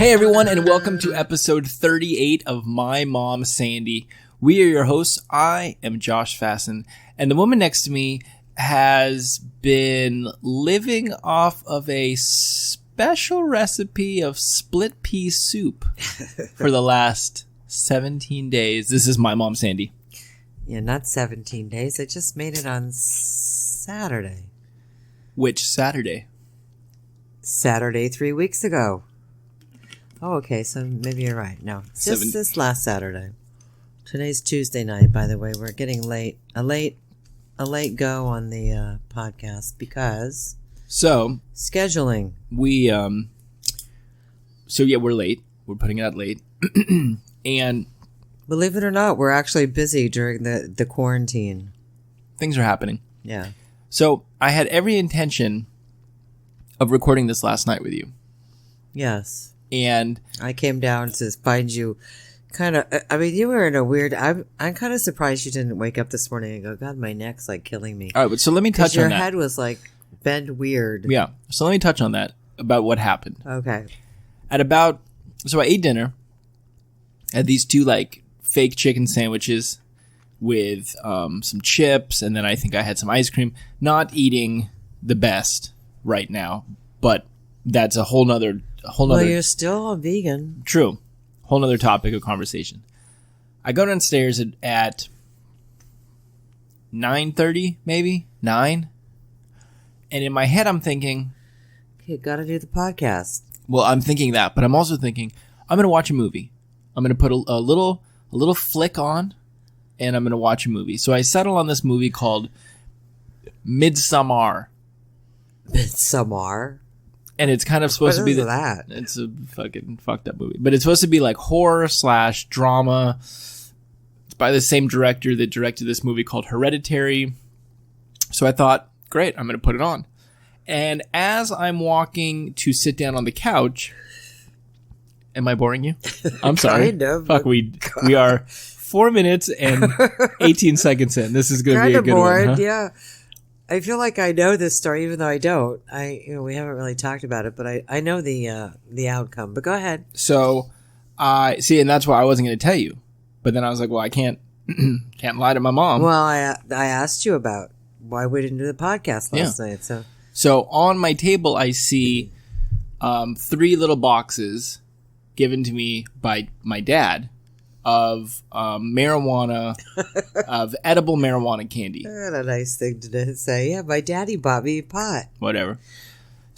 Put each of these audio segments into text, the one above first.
Hey everyone, and welcome to episode 38 of My Mom Sandy. We are your hosts. I am Josh Fasten, and the woman next to me has been living off of a special recipe of split pea soup for the last 17 days. This is My Mom Sandy. Yeah, not 17 days. I just made it on Saturday. Which Saturday? Saturday 3 weeks ago. Oh, okay, so maybe you're right. No, just this last Saturday. Today's Tuesday night, by the way. We're getting late. A late go on the podcast because scheduling. We're late. We're putting it out late. And believe it or not, we're actually busy during the quarantine. Things are happening. Yeah. So I had every intention of recording this last night with you. Yes. And I came down to find you you were in a weird... I'm kind of surprised you didn't wake up this morning and go, God, my neck's like killing me. All right, but so let me touch on that. Your head was like bent weird. Yeah. So let me touch on that, about what happened. Okay. So I ate dinner. I had these two like fake chicken sandwiches with some chips, and then I think I had some ice cream. Not eating the best right now, but that's a whole nother. Well, you're still a vegan. True. Whole nother topic of conversation. I go downstairs at 9:30, maybe 9, and in my head I'm thinking, okay, gotta do the podcast. Well, I'm thinking that, but I'm also thinking I'm gonna watch a movie. I'm gonna put a little flick on, and I'm gonna watch a movie. So I settle on this movie called Midsommar. Midsommar. And it's kind of supposed to be that. It's a fucking fucked up movie, but it's supposed to be like horror / drama. It's by the same director that directed this movie called Hereditary. So I thought, great, I'm going to put it on. And as I'm walking to sit down on the couch, am I boring you? I'm sorry. Kind of. Fuck, we are 4 minutes and 18 seconds in. This is going to be a good bored, one. Huh? Yeah. I feel like I know this story, even though I don't. We haven't really talked about it, but I know the outcome. But go ahead. So, and that's why I wasn't going to tell you. But then I was like, well, I can't lie to my mom. Well, I asked you about why we didn't do the podcast last night. So on my table, I see 3 little boxes given to me by my dad of marijuana, of edible marijuana candy. What a nice thing to say. Yeah, my daddy bought me pot. Whatever.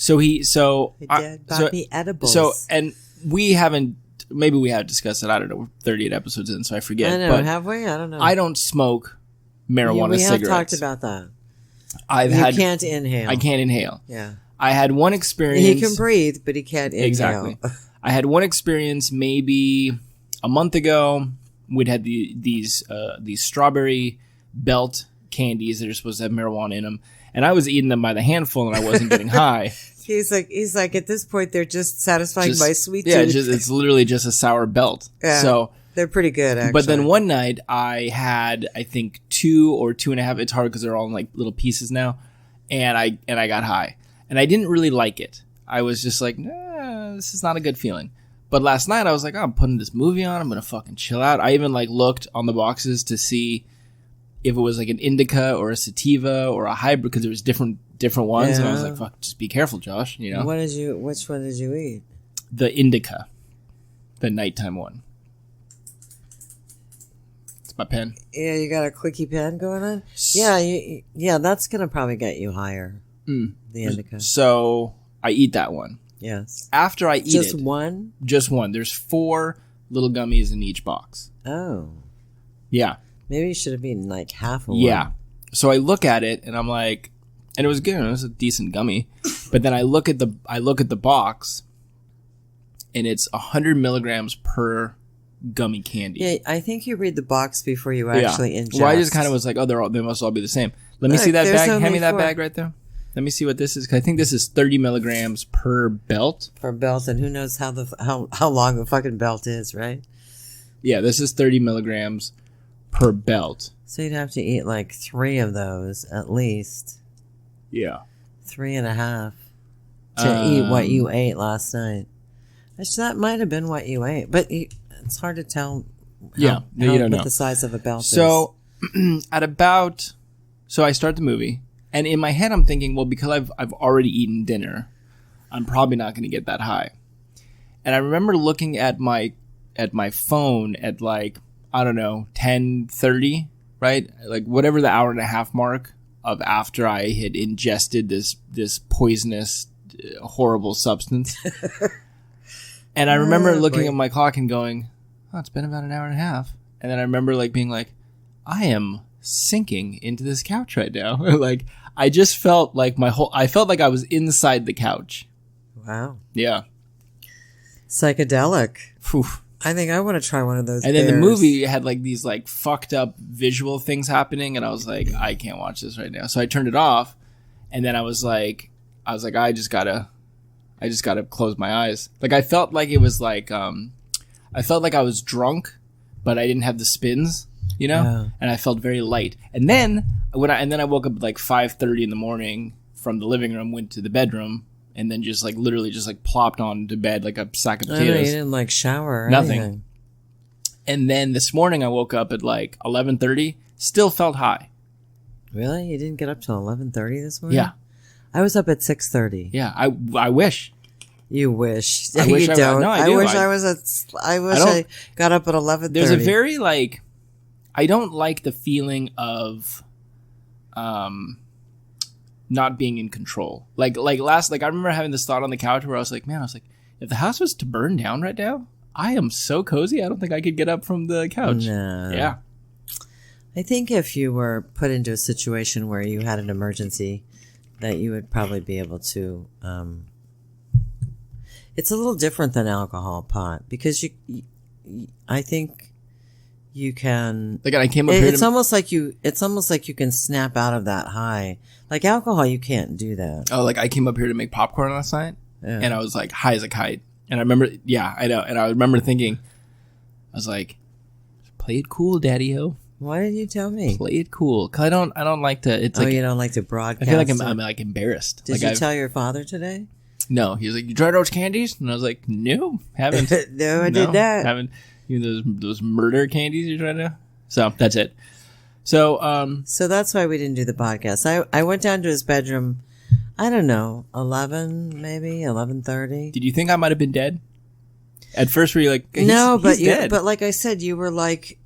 My dad bought me edibles. So, and we haven't, maybe we have discussed it, I don't know, we're 38 episodes in, so I forget. I know, but have we? I don't know. I don't smoke marijuana cigarettes. We have talked about that. You can't inhale. I can't inhale. Yeah. I had one experience. He can breathe, but he can't inhale. Exactly. I had one experience maybe a month ago. We'd had these strawberry belt candies that are supposed to have marijuana in them, and I was eating them by the handful, and I wasn't getting high. He's like, at this point, they're just satisfying my sweet tooth. Yeah, it's literally just a sour belt. Yeah, so they're pretty good, actually. But then one night, I had, I think, 2 or 2.5. It's hard because they're all in like little pieces now, and I got high, and I didn't really like it. I was just like, nah, this is not a good feeling. But last night I was like, oh, I'm putting this movie on. I'm going to fucking chill out. I even like looked on the boxes to see if it was like an indica or a sativa or a hybrid, because there was different ones. Yeah. And I was like, fuck, just be careful, Josh. You know. Which one did you eat? The indica, the nighttime one. It's my pen. Yeah, you got a clicky pen going on? Yeah, that's going to probably get you higher. The indica. So I eat that one. Yes. After I eat Just one? Just one. There's 4 little gummies in each box. Oh. Yeah. Maybe you should have eaten like half of one. Yeah. So I look at it and I'm like, and it was good. It was a decent gummy. But then I look at the box, and it's 100 milligrams per gummy candy. Yeah, I think you read the box before you actually ingest. Well, I just kind of was like, oh, they must all be the same. Let me see that bag. Hand me that bag right there. Let me see what this is. 'Cause I think this is 30 milligrams per belt. Per belt, and who knows how long the fucking belt is, right? Yeah, this is 30 milligrams per belt. So you'd have to eat like 3 of those at least. Yeah. 3.5 to eat what you ate last night. Actually, that might have been what you ate, but it's hard to tell. You don't know the size of a belt is. So so I start the movie, and in my head I'm thinking, well, because I've already eaten dinner, I'm probably not going to get that high. And I remember looking at my phone at like, I don't know, 10:30, right? Like whatever the hour and a half mark of after I had ingested this poisonous, horrible substance. And I remember looking at my clock and going, oh, it's been about an hour and a half. And then I remember like being like, I am sinking into this couch right now. Like I just felt like I felt like I was inside the couch. Wow. Yeah. Psychedelic. Whew. I think I want to try one of those. And then the movie had like these like fucked up visual things happening, and I was like, I can't watch this right now. So I turned it off, and then I was like, I just gotta close my eyes. Like I felt like it was like, I felt like I was drunk, but I didn't have the spins, you know, Yeah. and I felt very light. And then I woke up at like 5:30 in the morning from the living room, went to the bedroom. And then just like literally just like plopped onto bed like a sack of potatoes. I know, you didn't like shower or Nothing. anything. And then this morning I woke up at like 11:30, still felt high. Really? You didn't get up till 11:30 this morning? Yeah. I was up at 6:30. Yeah. I wish. You wish. I wish you I- don't. no, I I do. wish I- I got up at 11:30. There's a very like, I don't like the feeling of not being in control. Like I remember having this thought on the couch where I was like, if the house was to burn down right now, I am so cozy. I don't think I could get up from the couch. No. Yeah. I think if you were put into a situation where you had an emergency, that you would probably be able to. It's a little different than alcohol, pot, because I think you can. Like I came up here. It's almost like you can snap out of that high. Like alcohol, you can't do that. Oh, like I came up here to make popcorn last night, Yeah. and I was like high as a kite. And I remember, yeah, I know. And I remember thinking, I was like, play it cool, Daddy-O. Why did you tell me? Play it cool. Cause I don't like to. It's like you don't like to broadcast. I feel like it? I'm like embarrassed. Did like you tell your father today? No, he was like, "You tried those candies?" And I was like, "No, haven't." No, I did not. Haven't. You know, those murder candies you're trying to. So that's it. So So that's why we didn't do the podcast. I went down to his bedroom. I don't know, 11 maybe 11:30. did you think I might have been dead? At first, were you like, No, but he's dead. but like I said, you were like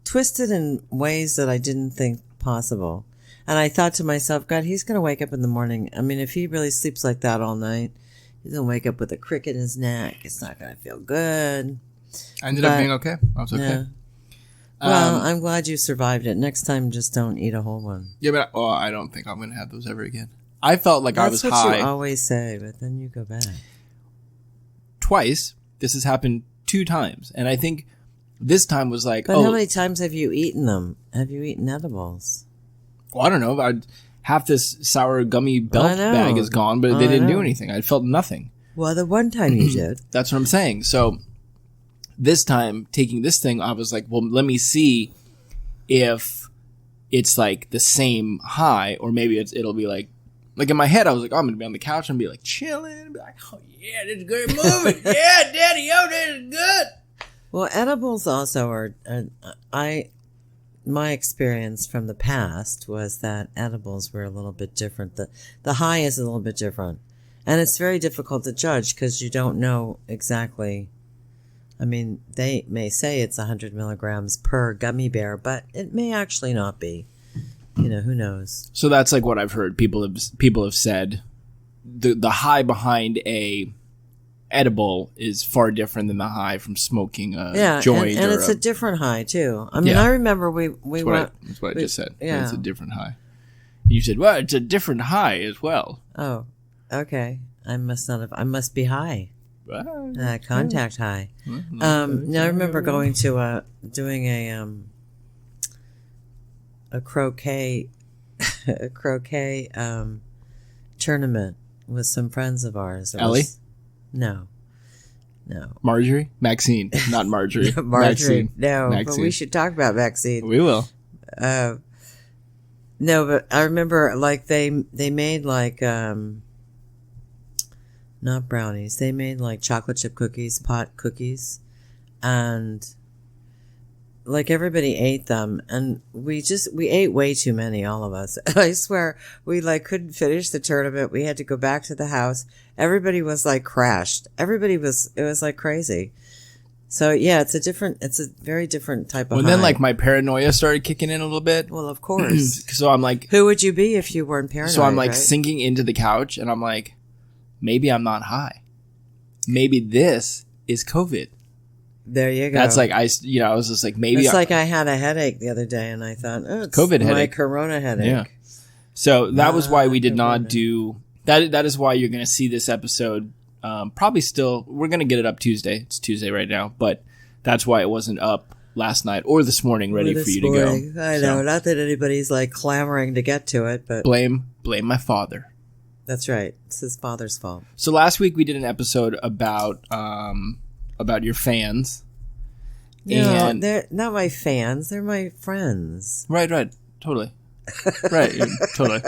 twisted in ways that I didn't think possible. And I thought to myself, God, he's going to wake up in the morning. I mean, if he really sleeps like that all night, he's going to wake up with a crick in his neck. It's not going to feel good. I ended up being okay. I was okay. Yeah. Well, I'm glad you survived it. Next time, just don't eat a whole one. Yeah, but I don't think I'm going to have those ever again. I felt like I was That's what high you always say, but then you go back. twice. This has happened 2 times. And I think this time was like, But how many times have you eaten them? Have you eaten edibles? well, I don't know. Half this sour gummy belt I know. bag is gone, but I they didn't do know. anything. I felt nothing. Well, the one time you did. That's what I'm saying. So this time, taking this thing, I was like, well, let me see if it's like the same high, or maybe it'll be like in my head, I was like, oh, I'm going to be on the couch and be like chilling and be like, oh, yeah, this is a good movie. Yeah, Daddy-O, this is good. Well, edibles also are. My experience from the past was that edibles were a little bit different. The high is a little bit different, and it's very difficult to judge because you don't know exactly. I mean, they may say it's 100 milligrams per gummy bear, but it may actually not be. You know, who knows? So that's like what I've heard. People have said the high behind a edible is far different than the high from smoking a joint. And or it's a different high too. I mean, Yeah. I remember we went. That's what I just said. yeah. It's a different high. You said, well, it's a different high as well. Oh, okay. I must not have. I must be high. Well, Contact high. well, Now I remember going to doing a croquet tournament with some friends of ours. Ellie? No. Marjorie? Maxine, not Marjorie. Marjorie. Maxine. No, but Maxine. we should talk about vaccine. We will. No, but I remember like they made like not brownies. They made like chocolate chip cookies, pot cookies, and like everybody ate them, and we ate way too many, all of us. I swear, we like couldn't finish the tournament. We had to go back to the house. Everybody was like crashed. It was like crazy. So yeah, it's a very different type of Well, high. then like my paranoia started kicking in a little bit. Well, of course. So I'm like, who would you be if you weren't paranoid? so I'm like right? sinking into the couch, and I'm like, maybe I'm not high. Maybe this is COVID. There you go. That's like I was just like maybe. It's like I had a headache the other day, and I thought, oh, it's COVID my headache. corona headache. Yeah. So that was why we did not corona. do that. That is why you're going to see this episode. Probably still, we're going to get it up Tuesday. It's Tuesday right now, but that's why it wasn't up last night or this morning, ready for you to go. I know, not that anybody's like clamoring to get to it, but Blame my father. that's right. It's his father's fault. So last week we did an episode about your fans. No, And they're not my fans. They're my friends. right, totally, right, totally,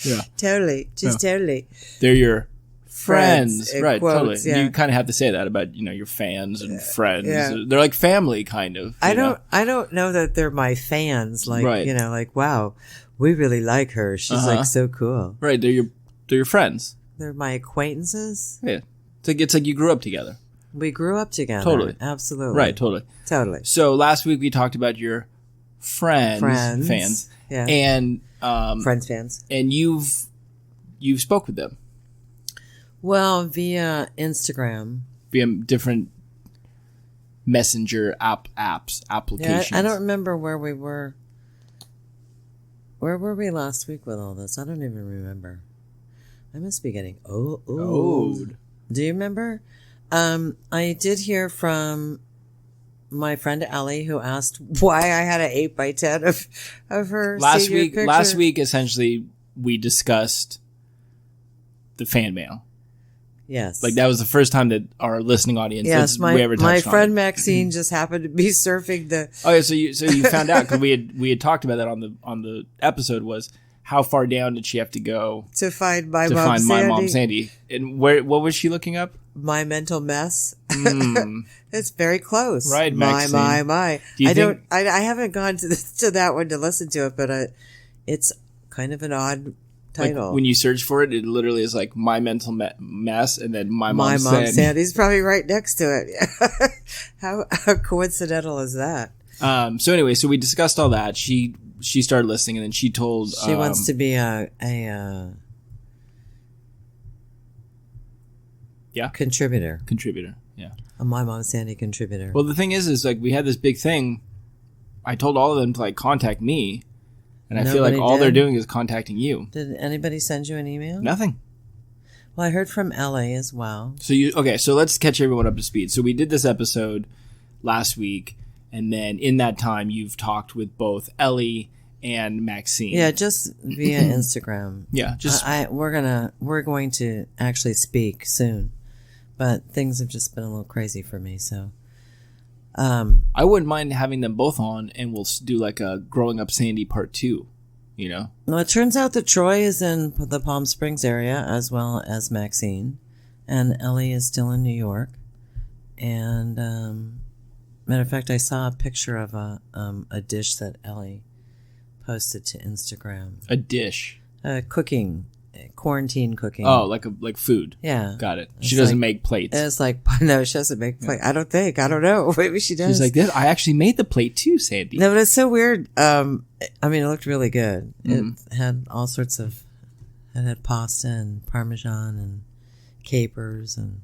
yeah, Totally, totally. they're your friends, in right? quotes, Totally. yeah. You kind of have to say that about your fans and friends. Yeah. They're like family, kind of. I you know? don't know that they're my fans. Like Right. like wow, we really like her. She's Uh-huh. like so cool. Right, they're your friends. They're my acquaintances. Yeah, it's like you grew up together. We grew up together. Totally. Absolutely. Right, totally. Totally. So last week we talked about your fans. Fans. Yeah. And Friends, fans. and you've spoke with them Well, via Instagram. via different messenger Yeah, applications. I don't remember where we were. Where were we last week with all this? I don't even remember. I must be getting old. Do you remember? I did hear from my friend Ellie, who asked why I had an 8x10 of her Last senior week, picture. essentially, we discussed the fan mail. Yes. Like that was the first time that our listening audience, Yes, we ever touched my on friend it. Maxine just happened to be surfing the. Oh yeah, so you found out because we had talked about that on the episode was how far down did she have to go To find my to mom, find Sandy. my mom Sandy, and what was she looking up? My mental mess. Mm. It's very close. Right, Maxine. My. Do you I think- don't. I haven't gone to that one to listen to it, but it's kind of an odd Like title. when you search for it, it literally is like my mental mess, and then my my mom mom Sandy. Sandy's probably right next to it. How coincidental is that? So anyway, so we discussed all that. She started listening, and then she told She wants to be a contributor, Yeah. a My Mom Sandy contributor. Well, the thing is like we had this big thing. I told all of them to like contact me, and I feel like Nobody all they're did? doing is contacting you. Did anybody send you an email? Nothing. Well, I heard from Ellie as well. So let's catch everyone up to speed. So we did this episode last week, and then in that time you've talked with both Ellie and Maxine. Yeah, just via Instagram. Yeah, just we're going to actually speak soon, but things have just been a little crazy for me. So, I wouldn't mind having them both on, and we'll do like a Growing Up Sandy Part 2, you know? well, it turns out that Troy is in the Palm Springs area as well as Maxine, and Ellie is still in New York. And matter of fact, I saw a picture of a dish that Ellie posted to Instagram. A dish. Cooking, quarantine cooking. Oh, like food. yeah. Got it. It's She doesn't like- make plates. It's like, no, she doesn't make plate. I don't think. I don't know. Maybe she does. She's like, this. I actually made the plate too, Sandy. No, but it's so weird. I mean, it looked really good. Mhm. It had all sorts of. It had pasta and parmesan and capers and.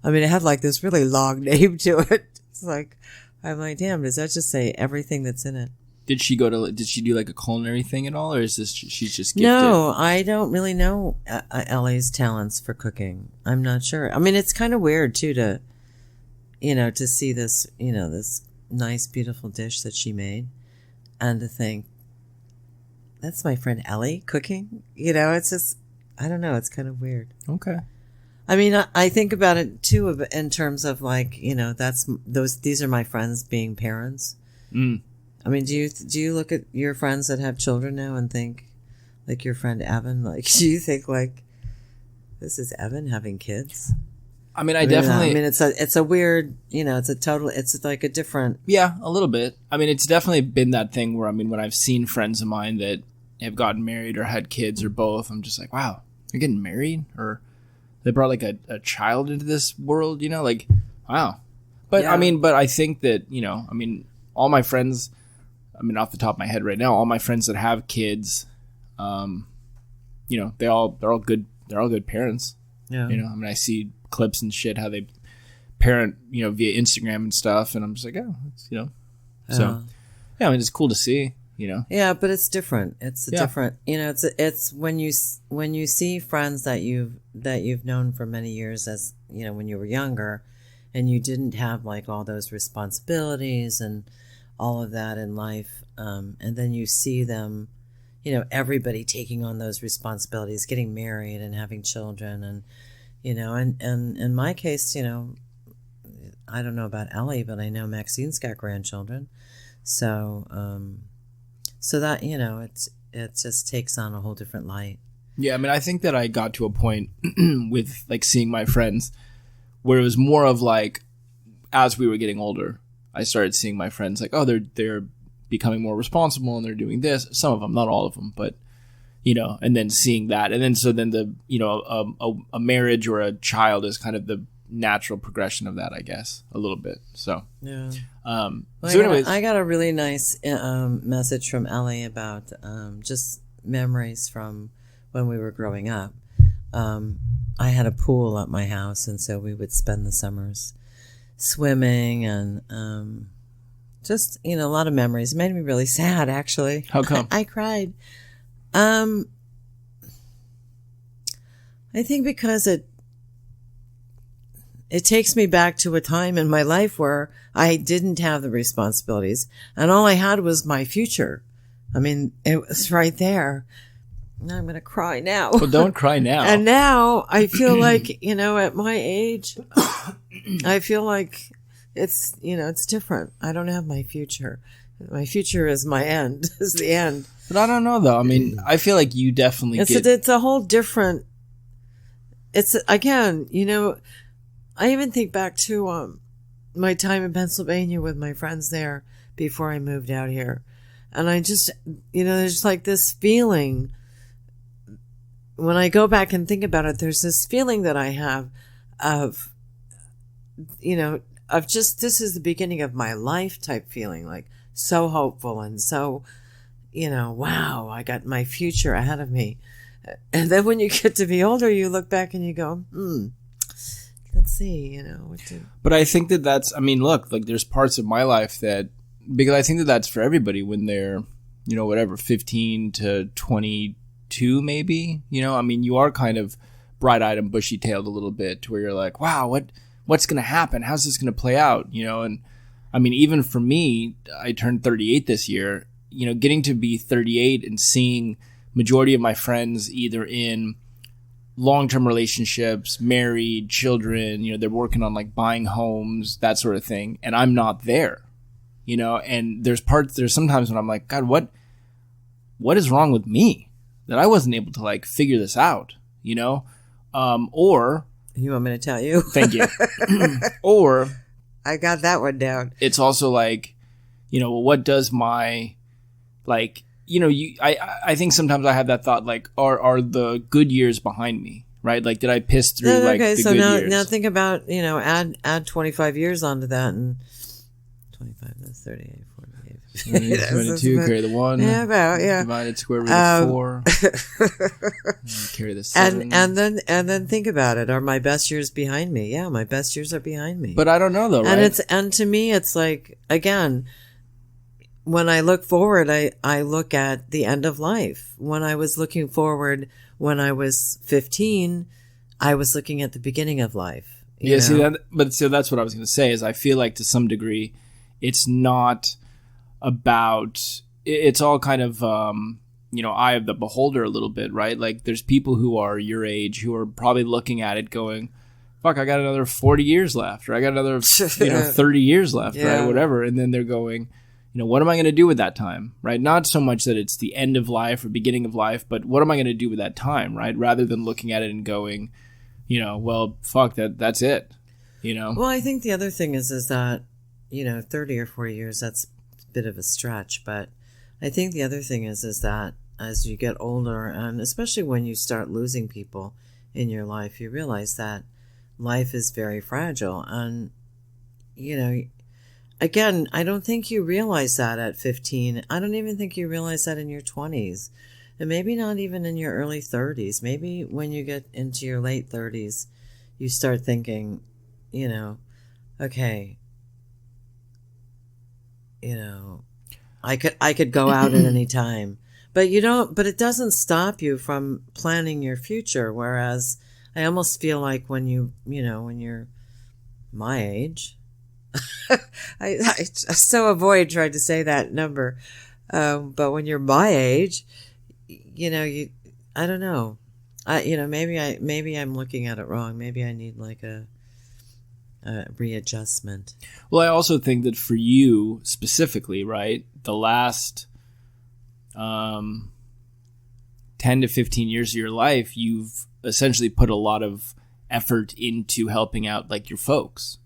I mean, it had like this really long name to it. It's like, I'm like, damn. Does that just say everything that's in it? Did she do like a culinary thing at all, or is this she's just gifted? No, I don't really know Ellie's talents for cooking. I'm not sure. I mean, it's kind of weird too to see this, this nice, beautiful dish that she made, and to think that's my friend Ellie cooking. It's just, I don't know. It's kind of weird. Okay. I mean, I think about it too in terms of like, these are my friends being parents. Mm. I mean, do you look at your friends that have children now and think, like your friend Evan, like, do you think like this is Evan having kids. I mean, I definitely. I mean, it's a weird, it's like a different. Yeah, a little bit. I mean, it's definitely been that thing where, I mean, when I've seen friends of mine that have gotten married or had kids or both, I'm just like, wow, they're getting married, or they brought like a child into this world, like, wow. But yeah. I mean, but I think that, I mean, all my friends, I mean, off the top of my head right now, all my friends that have kids, they're all good parents. Yeah. I mean, I see clips and shit how they parent, via Instagram and stuff, and I'm just like, oh, so yeah, I mean, it's cool to see, Yeah, but it's different. It's different, it's when you see friends that you've known for many years, as when you were younger, and you didn't have like all those responsibilities and all of that in life, and then you see them, everybody taking on those responsibilities, getting married and having children, and and in my case, I don't know about Ellie, but I know Maxine's got grandchildren, so that it just takes on a whole different light. Yeah, I mean, I think that I got to a point with like seeing my friends where it was more of like, as we were getting older, I started seeing my friends like, oh, they're becoming more responsible and they're doing this. Some of them, not all of them, but and then seeing that, and then a marriage or a child is kind of the natural progression of that, I guess, a little bit. So yeah. Anyways, I got a really nice message from Ellie about just memories from when we were growing up. I had a pool at my house, and so we would spend the summers swimming, and just a lot of memories. It made me really sad, actually. How come? I cried. I think because it takes me back to a time in my life where I didn't have the responsibilities, and all I had was my future. I mean, it was right there. Now I'm going to cry now. Well, don't cry now. And now I feel like, at my age, I feel like it's, it's different. I don't have my future. My future is my end, is the end. But I don't know, though. I mean, I feel like you definitely it's a whole different, it's, again, I even think back to my time in Pennsylvania with my friends there before I moved out here. And I just, there's like this feeling, when I go back and think about it, there's this feeling that I have of, of just, this is the beginning of my life type feeling, like so hopeful and so, wow, I got my future ahead of me. And then when you get to be older, you look back and you go, let's see, But I think that's, I mean, look, like there's parts of my life that, because I think that that's for everybody when they're, 15 to 22 maybe, I mean, you are kind of bright-eyed and bushy-tailed a little bit to where you're like, wow, what's going to happen? How's this going to play out? And I mean, even for me, I turned 38 this year, getting to be 38 and seeing majority of my friends either in long-term relationships, married, children, they're working on like buying homes, that sort of thing. And I'm not there, and there's sometimes when I'm like, God, what is wrong with me that I wasn't able to like figure this out, or you want me to tell you? Thank you. Or I got that one down. It's also like, what does my, like, I think sometimes I have that thought, like, are the good years behind me, right? Like, did I piss through like the good years? Now think about, add 25 years onto that, and 25, that's 38, 48. 22, carry the 1. Yeah, about, yeah. Divided square root of 4. Carry the 7. And then think about it. Are my best years behind me? Yeah, my best years are behind me. But I don't know though, right? And to me, it's like, again, when I look forward, I look at the end of life. When I was looking forward, when I was 15, I was looking at the beginning of life. Yeah, see that, so that's what I was going to say. Is I feel like to some degree, it's not about. It's all kind of eye of the beholder a little bit, right? Like there's people who are your age who are probably looking at it going, fuck, I got another 40 years left, or I got another 30 years left, yeah. Right? Whatever. And then they're going, what am I going to do with that time, right? Not so much that it's the end of life or beginning of life, but what am I going to do with that time, right? Rather than looking at it and going, well, fuck that. That's it. Well, I think the other thing is that, 30 or 40 years, that's a bit of a stretch. But I think the other thing is that as you get older, and especially when you start losing people in your life, you realize that life is very fragile. And, again, I don't think you realize that at 15. I don't even think you realize that in your 20s. And maybe not even in your early 30s. Maybe when you get into your late 30s, you start thinking, okay, I could go out at any time. But but it doesn't stop you from planning your future. Whereas I almost feel like when when you're my age, I so avoid trying to say that number. But when you're my age, I don't know. Maybe I'm looking at it wrong. Maybe I need like a readjustment. Well, I also think that for you specifically, right, the last 10 to 15 years of your life, you've essentially put a lot of effort into helping out like your folks.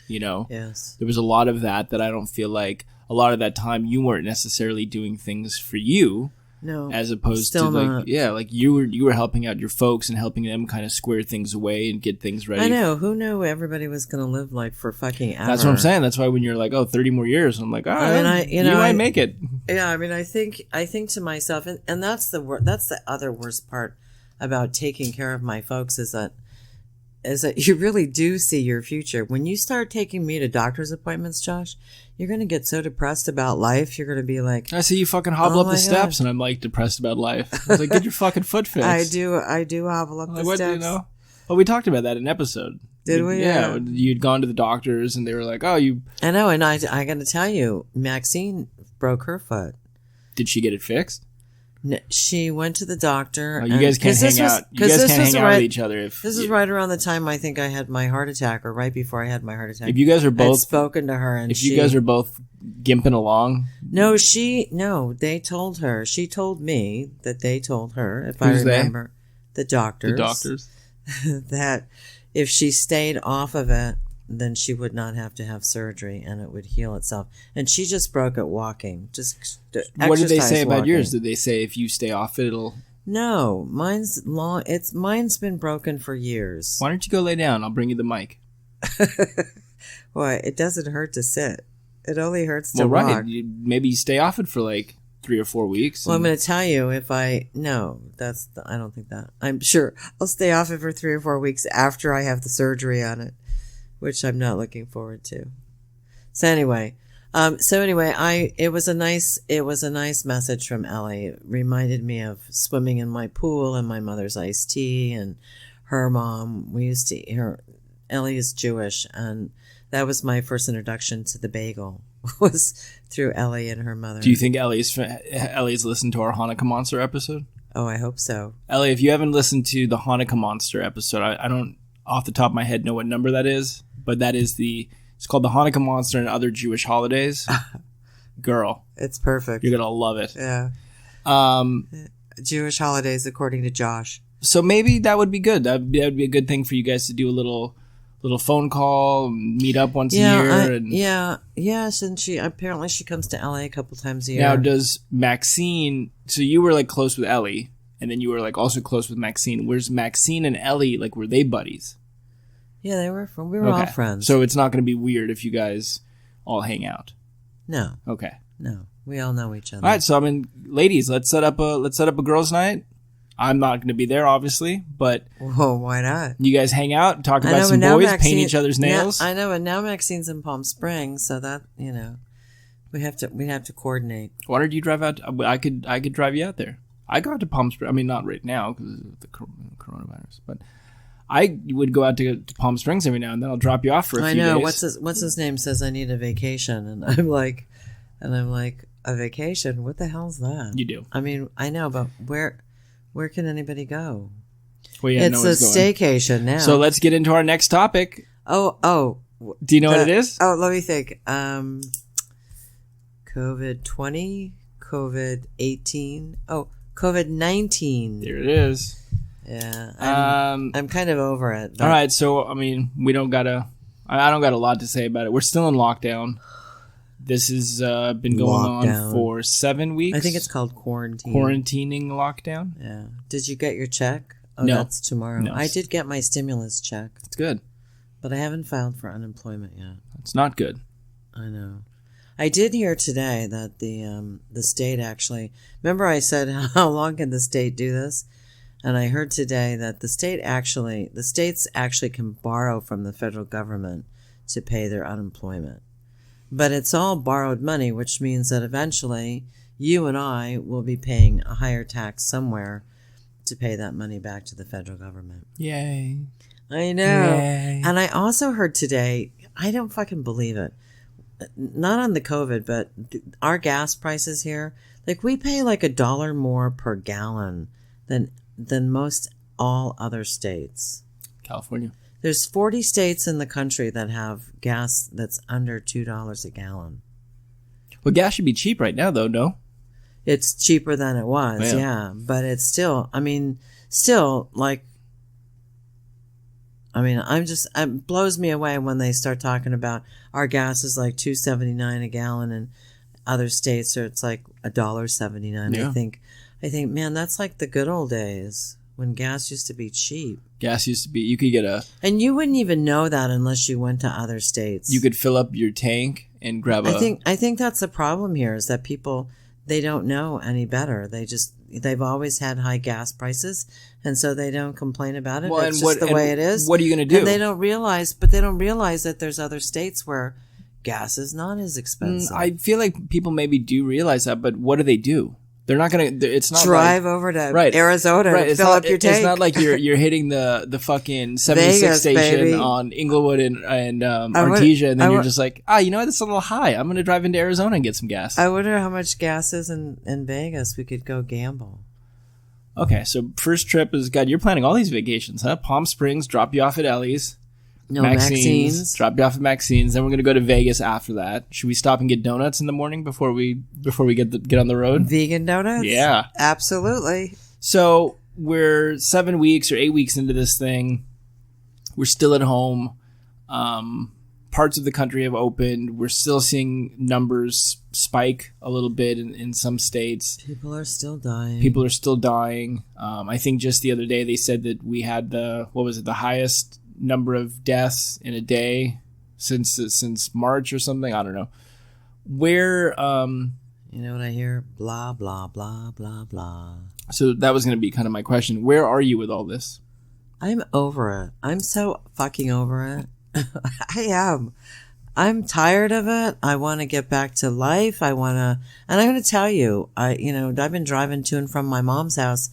Yes. There was a lot of that I don't feel like a lot of that time you weren't necessarily doing things for you. No, as opposed to not. like you were helping out your folks and helping them kind of square things away and get things ready. I know. Who knew everybody was going to live like for fucking ever? That's what I'm saying. That's why when you're like, 30 more years, I'm like, you might make it. Yeah, I think to myself, and that's the other worst part about taking care of my folks is that you really do see your future. When you start taking me to doctor's appointments, Josh, you're going to get so depressed about life. You're going to be like, I see you fucking hobble up the steps, and I'm like depressed about life. I was like, get your fucking foot fixed. I do hobble up the steps. Well, we talked about that in an episode. Did we? Yeah. You'd gone to the doctors, and they were like, I know, and I got to tell you, Maxine broke her foot. Did she get it fixed? No, she went to the doctor. Oh, you guys can't hang out. You guys can't hang out with each other. This is right around the time I think I had my heart attack, or right before I had my heart attack. If you guys are both I'd spoken to her, and you guys are both gimping along. No, they told her. She told me that they told her, if I remember, the doctors, that if she stayed off of it, then she would not have to have surgery and it would heal itself. And she just broke it walking. What did they say about walking. yours? Did they say if you stay off it, it'll... No, mine's long. Mine's been broken for years. Why don't you go lay down? I'll bring you the mic. Well, it doesn't hurt to sit. It only hurts to walk. Maybe you stay off it for like 3 or 4 weeks. Well, I'm going to tell you I don't think that. I'm sure I'll stay off it for 3 or 4 weeks after I have the surgery on it, which I'm not looking forward to. So anyway, it was a nice message from Ellie. It reminded me of swimming in my pool and my mother's iced tea and her mom. Ellie is Jewish, and that was my first introduction to the bagel, was through Ellie and her mother. Do you think Ellie's listened to our Hanukkah Monster episode? Oh, I hope so. Ellie, if you haven't listened to the Hanukkah Monster episode, I don't off the top of my head know what number that is, but that is it's called the Hanukkah Monster and Other Jewish Holidays. Girl. It's perfect. You're going to love it. Yeah. Jewish holidays according to Josh. So maybe that would be good. That would be a good thing for you guys to do a little phone call, meet up once a year. Yes, and she comes to LA a couple times a year. Now, does Maxine, so you were like close with Ellie, and then you were like also close with Maxine. Where's Maxine and Ellie, like, were they buddies? Yeah, we were all friends. So it's not going to be weird if you guys all hang out. No. Okay. No, we all know each other. All right, so ladies, let's set up a girls' night. I'm not going to be there, obviously, but whoa, why not? You guys hang out, talk about some boys, paint each other's nails. I know, and now Maxine's in Palm Springs, so that we have to coordinate. Why don't you drive out? I could drive you out there. I go out to Palm Springs. I mean, not right now because of the coronavirus, but I would go out to Palm Springs every now and then. I'll drop you off for a few days. I know. What's his name says I need a vacation, and I'm like, a vacation? What the hell's that? You do. I mean, I know, but where can anybody go? Well, yeah, it's a staycation now. So let's get into our next topic. Oh. Do you know what it is? Oh, let me think. COVID-20, COVID-18. Oh, COVID-19. There it is. Yeah, Um, I'm kind of over it. But all right, so I mean, we don't gotta. I don't got a lot to say about it. We're still in lockdown. This has been going on for 7 weeks. I think it's called quarantine. Quarantining lockdown. Yeah. Did you get your check? Oh, No. that's tomorrow. No. I did get my stimulus check, It's good. but I haven't filed for unemployment yet. It's not good. I know. I did hear today that the state actually. Remember, I said how long can the state do this? And I heard today that the states actually can borrow from the federal government to pay their unemployment. But it's all borrowed money, which means that eventually you and I will be paying a higher tax somewhere to pay that money back to the federal government. Yay. I know. Yay. And I also heard today, I don't fucking believe it. Not on the COVID, but our gas prices here, like we pay like $1 more per gallon than most all other states. California. There's 40 states in the country that have gas that's under $2 a gallon. Well, gas should be cheap right now, though, no? It's cheaper than it was, yeah. But it's still, it blows me away when they start talking about our gas is like $2.79 a gallon and other states are it's like $1.79. Yeah. I think, man, that's like the good old days when gas used to be cheap. Gas used to be, you could get And you wouldn't even know that unless you went to other states. you could fill up your tank and grab I think that's the problem here is that people, they don't know any better. They've always had high gas prices, and so they don't complain about it. Well, it's just the way it is. What are you going to do? And they don't realize that there's other states where gas is not as expensive. I feel like people maybe do realize that, but what do? They're not going to, it's not drive over to Arizona and fill up your tank. It's not like you're hitting the fucking 76 Vegas, station baby. on Inglewood and Artesia, and then you're just like, you know what, it's a little high. I'm going to drive into Arizona and get some gas. I wonder how much gas is in Vegas. We could go gamble. Okay, so first trip is, God, you're planning all these vacations, huh? Palm Springs, drop you off at Ellie's. No, Maxine's. Drop you off at Maxine's. Then we're going to go to Vegas after that. Should we stop and get donuts in the morning before we get on the road? Vegan donuts? Yeah. Absolutely. So we're 7 weeks or 8 weeks into this thing. We're still at home. Parts of the country have opened. We're still seeing numbers spike a little bit in some states. People are still dying. I think just the other day they said that we had the highest number of deaths in a day since March or something. I don't know. Where you know what I hear? Blah blah blah blah blah. So that was going to be kind of my question. Where are you with all this? I'm over it. I'm so fucking over it. I am. I'm tired of it. I want to get back to life. And I'm going to tell you, I've been driving to and from my mom's house.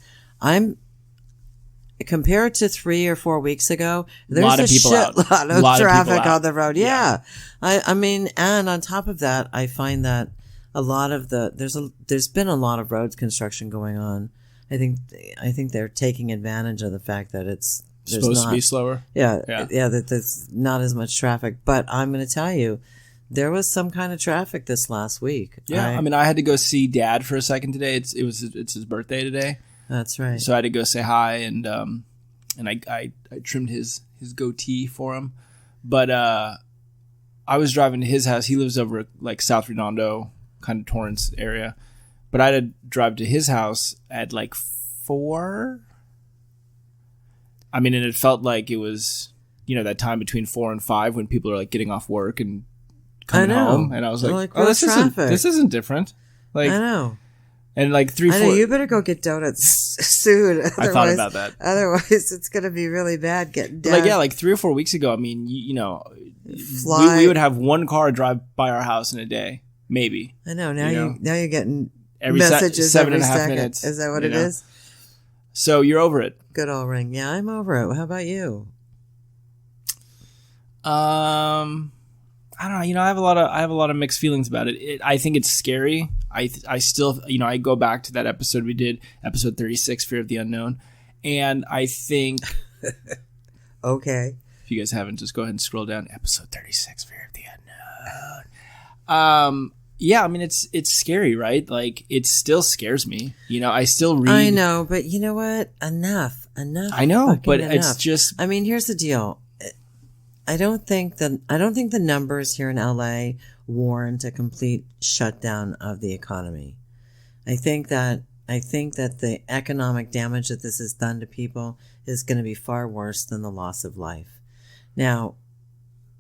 Compared to 3 or 4 weeks ago, there's a shitload of traffic on the road. Yeah. I mean, and on top of that, I find that a lot of there's been a lot of road construction going on. I think they're taking advantage of the fact that it's supposed to be slower. Yeah. That there's not as much traffic. But I'm going to tell you, there was some kind of traffic this last week. Yeah. I mean, I had to go see Dad for a second today. It's his birthday today. That's right. So I had to go say hi, and I trimmed his goatee for him. But I was driving to his house. He lives over like South Redondo, kind of Torrance area. But I had to drive to his house at like 4. I mean, and it felt like it was, that time between 4 and 5 when people are like getting off work and coming home. And I was like, this isn't different. Like, I know. And like 3, 4. I know, you better go get donuts soon. I thought about that. Otherwise, it's going to be really bad getting down. Like 3 or 4 weeks ago, I mean, we would have one car drive by our house in a day, maybe. I know. Now you're getting every messages 7.5 every second. minutes. Is that what it is? So you're over it. Good old Ring. Yeah, I'm over it. How about you? I don't know. I have a lot of mixed feelings about it. I think it's scary. I still, I go back to that episode we did, episode 36, Fear of the Unknown, and I think. Okay. If you guys haven't, just go ahead and scroll down, episode 36, Fear of the Unknown. Yeah, I mean it's scary, right? Like it still scares me. You know, I still read. I know, but you know what? Enough. I know, but enough. it's just. I mean, here's the deal. I don't think the numbers here in LA warrant a complete shutdown of the economy. I think that the economic damage that this has done to people is going to be far worse than the loss of life. Now,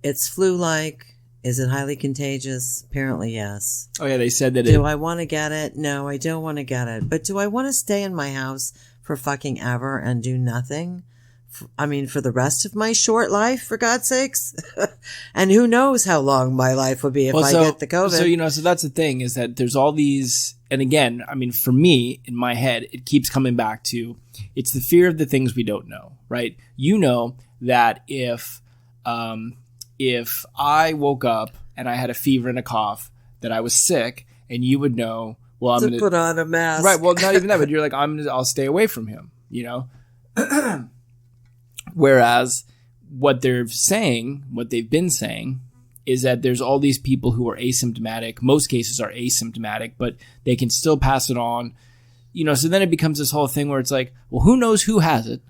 it's flu-like. Is it highly contagious? Apparently, yes. Oh yeah, they said that. Do I want to get it? No, I don't want to get it. But do I want to stay in my house for fucking ever and do nothing? I mean, for the rest of my short life, for God's sakes. And who knows how long my life will be if I get the COVID. So, you know, so that's the thing is that there's all these, and again, I mean, for me, in my head, it keeps coming back to, it's the fear of the things we don't know, right? You know that if I woke up and I had a fever and a cough, that I was sick, and you would know, well, I'm going to put on a mask. Right. Well, not even that, but you're like, I'll stay away from him, you know? Whereas what they've been saying is that there's all these people who are asymptomatic. Most cases are asymptomatic, but they can still pass it on, you know? So then it becomes this whole thing where it's like, well, who knows who has it?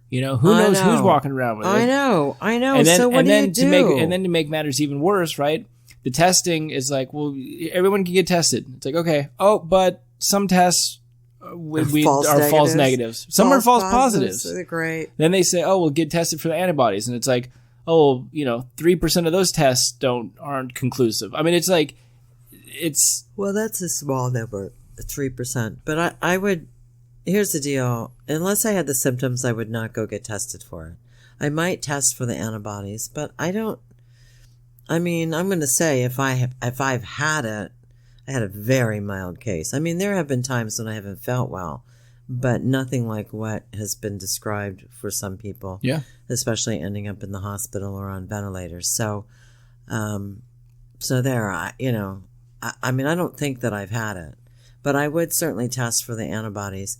You know, who knows who's walking around with it? I know. And then, so what do you do? To make matters even worse, right? The testing is like, well, everyone can get tested. It's like, okay. Oh, but some tests are false negatives. Some are false positives. They're great. Then they say, oh, we'll get tested for the antibodies. And it's like, oh, you know, 3% of those tests aren't conclusive. I mean, it's like, Well, that's a small number, 3%. But I would, here's the deal. Unless I had the symptoms, I would not go get tested for it. I might test for the antibodies, but I'm going to say if I've had it, I had a very mild case. I mean, there have been times when I haven't felt well, but nothing like what has been described for some people. Yeah. Especially ending up in the hospital or on ventilators. So, there, I don't think that I've had it, but I would certainly test for the antibodies.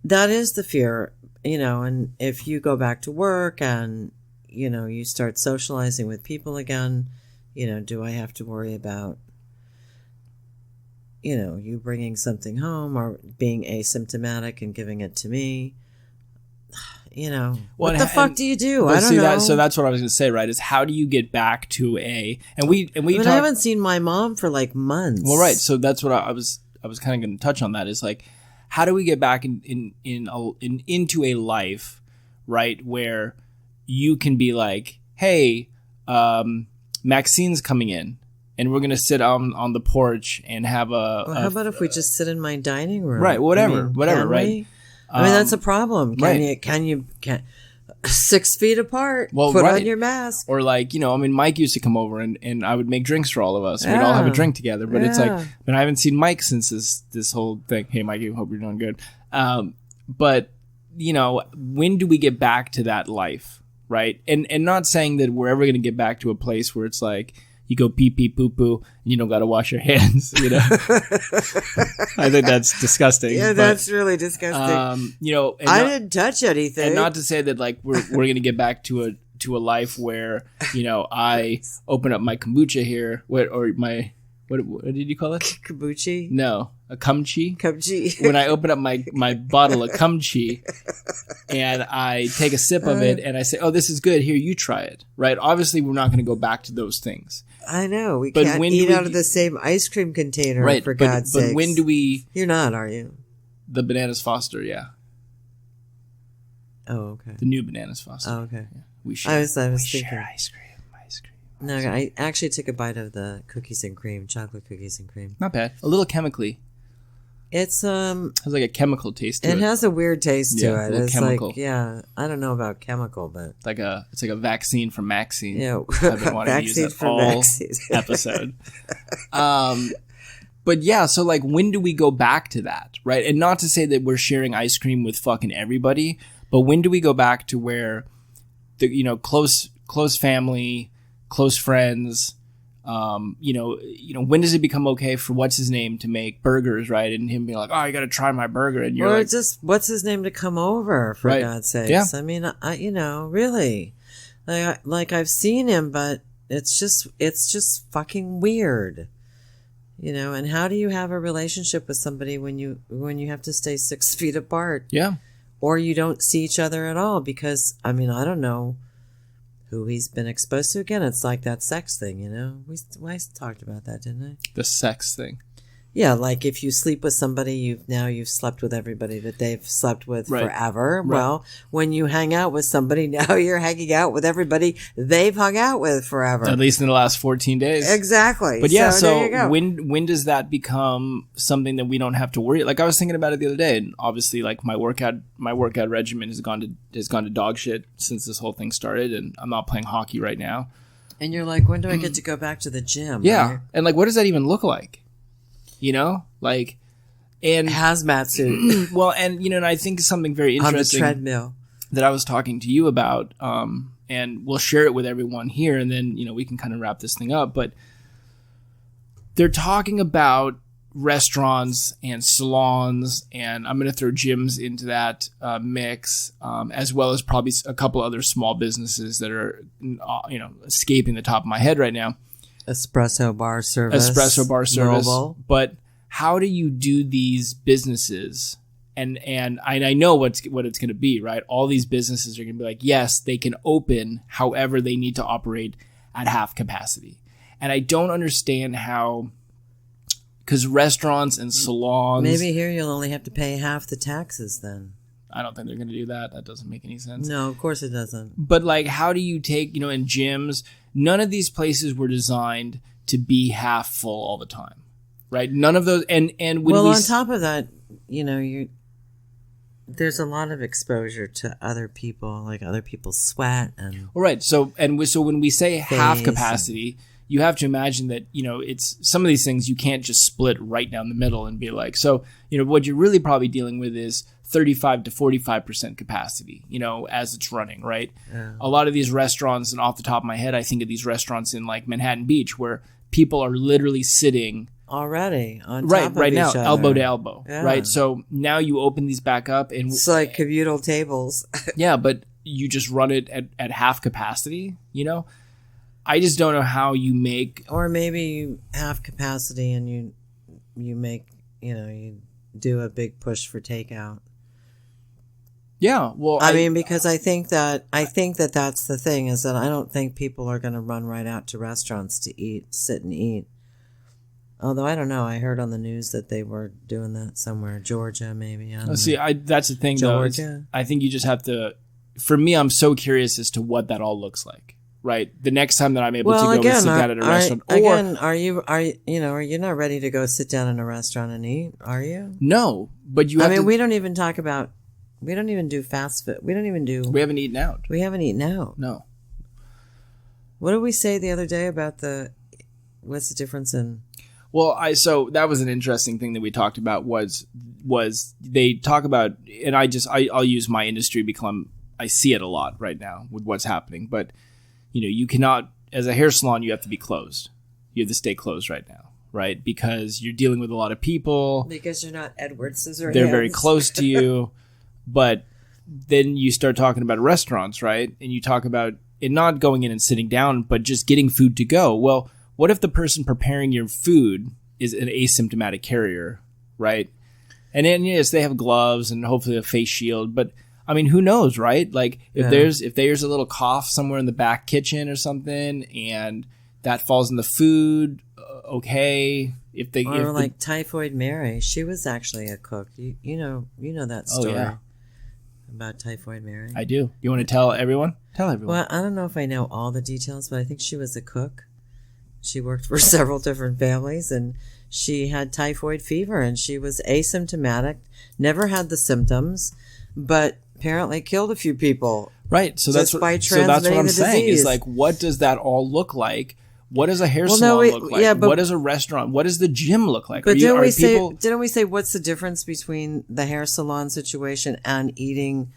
That is the fear, you know, and if you go back to work and, you know, you start socializing with people again, you know, do I have to worry about, you know, you bringing something home or being asymptomatic and giving it to me? You know, what the fuck do you do? I don't know. So that's what I was going to say, right? Is how do you get back to I haven't seen my mom for like months. Well, right. So that's what I was kind of going to touch on. That is like, how do we get back into a life, right, where you can be like, hey, Maxine's coming in. And we're going to sit on the porch and have how about if we just sit in my dining room? Right, whatever, right? I mean, that's a problem. Can you 6 feet apart, put on your mask? Or like, you know, I mean, Mike used to come over and I would make drinks for all of us. We'd all have a drink together. But it's like, I haven't seen Mike since this whole thing. Hey, Mike, I hope you're doing good. But, you know, when do we get back to that life, right? And not saying that we're ever going to get back to a place where it's like, you go pee pee poo poo and you don't got to wash your hands, you know. I think that's disgusting. Yeah, that's really disgusting. You know, I didn't touch anything. And not to say that like we're going to get back to a life where, you know, I open up my kombucha here, what did you call it? Kombucha? No, a kumchi. Kumchi. When I open up my bottle of kumchi and I take a sip of it and I say, oh, this is good. Here, you try it. Right? Obviously, we're not going to go back to those things. I know. We can't eat out of the same ice cream container, right, for God's sake. But when do we... You're not, are you? The Bananas Foster, yeah. Oh, okay. The new Bananas Foster. Oh, okay. Yeah. We share ice cream. Ice cream. No, I actually took a bite of the cookies and cream, chocolate cookies and cream. Not bad. A little chemically. It's has like a chemical taste to it. It has a weird taste to it. It's chemical. Like, yeah, I don't know about chemical, but it's like a vaccine for Maxine. Yeah, I've been wanting to use that all episode. But yeah, so like, when do we go back to that, right? And not to say that we're sharing ice cream with fucking everybody, but when do we go back to where the, you know, close family, close friends, you know, when does it become okay for what's his name to make burgers, right? And him being like, oh, you got to try my burger, and you're like, just what's his name to come over, for God's sakes. Yeah. I mean, you know, really, like I've seen him, but it's just fucking weird. And how do you have a relationship with somebody when you have to stay 6 feet apart? Yeah. Or you don't see each other at all? Because, I don't know who he's been exposed to. Again, it's like that sex thing, I talked about that, didn't I? The sex thing. Yeah, like if you sleep with somebody, you've slept with everybody that they've slept with Right. forever. Right. Well, when you hang out with somebody, now you're hanging out with everybody they've hung out with forever. At least in the last 14 days. Exactly. But yeah, there you so go. when does that become something that we don't have to worry? Like I was thinking about it the other day, and obviously like my workout regimen has gone to dog shit since this whole thing started, and I'm not playing hockey right now. And you're like, when do I get to go back to the gym? Yeah. Right? And like what does that even look like? Like, and Hazmat suit well, and and I think something very on the interesting treadmill. that I was talking to you about, and we'll share it with everyone here, and then we can kind of wrap this thing up. But they're talking about restaurants and salons, and I'm going to throw gyms into that mix, as well as probably a couple other small businesses that are escaping the top of my head right now. Espresso bar service. Mobile. But how do you do these businesses? And I know what it's going to be, right? All these businesses are going to be like, yes, they can open, however, they need to operate at half capacity. And I don't understand how, because restaurants and salons. Maybe here you'll only have to pay half the taxes then. I don't think they're going to do that. That doesn't make any sense. No, of course it doesn't. But like, how do you take, in gyms, none of these places were designed to be half full all the time, right? None of those. And when on top of that, there's a lot of exposure to other people, like other people's sweat and. All right. So when we say half capacity, you have to imagine that, it's some of these things you can't just split right down the middle and be like, so, what you're really probably dealing with is 35 to 45% capacity, as it's running, right? Yeah. A lot of these restaurants, and off the top of my head, I think of these restaurants in like Manhattan Beach where people are literally sitting already on top of right each now, other. elbow to elbow, Yeah. right? So now you open these back up, and it's like communal tables. Yeah, but you just run it at half capacity, I just don't know how you make, or maybe you half capacity and you make, you do a big push for takeout. Yeah, well, because I think that that's the thing, is that I don't think people are going to run right out to restaurants to sit and eat. Although I don't know, I heard on the news that they were doing that somewhere, Georgia maybe. That's the thing, Georgia. Though. I think you just have to. For me, I'm so curious as to what that all looks like. Right, the next time that I'm able to go and sit down at a restaurant, are you not ready to go sit down in a restaurant and eat? Are you? No, but you. We don't even talk about. We don't even do fast food. We haven't eaten out. We haven't eaten out. No. What did we say the other day about what's the difference in? Well, so that was an interesting thing that we talked about was they talk about, and I'll use my industry because I see it a lot right now with what's happening, but you cannot, as a hair salon, you have to be closed. You have to stay closed right now, right? Because you're dealing with a lot of people. Because you're not Edward Scissorhands. They're very close to you. But then you start talking about restaurants, right? And you talk about it not going in and sitting down, but just getting food to go. Well, what if the person preparing your food is an asymptomatic carrier, right? And then, yes, they have gloves and hopefully a face shield, but who knows, right? Like if there's a little cough somewhere in the back kitchen or something, and that falls in the food, okay. Typhoid Mary, she was actually a cook. You know that story. Oh, yeah. About Typhoid Mary. I do. You want to tell everyone? Tell everyone. Well, I don't know if I know all the details, but I think she was a cook. She worked for several different families, and she had typhoid fever, and she was asymptomatic, never had the symptoms, but apparently killed a few people. Right. So that's what I'm saying. Is like, what does that all look like? What does a hair salon look like? Yeah, what does a restaurant? What does the gym look like? But didn't we say what's the difference between the hair salon situation and eating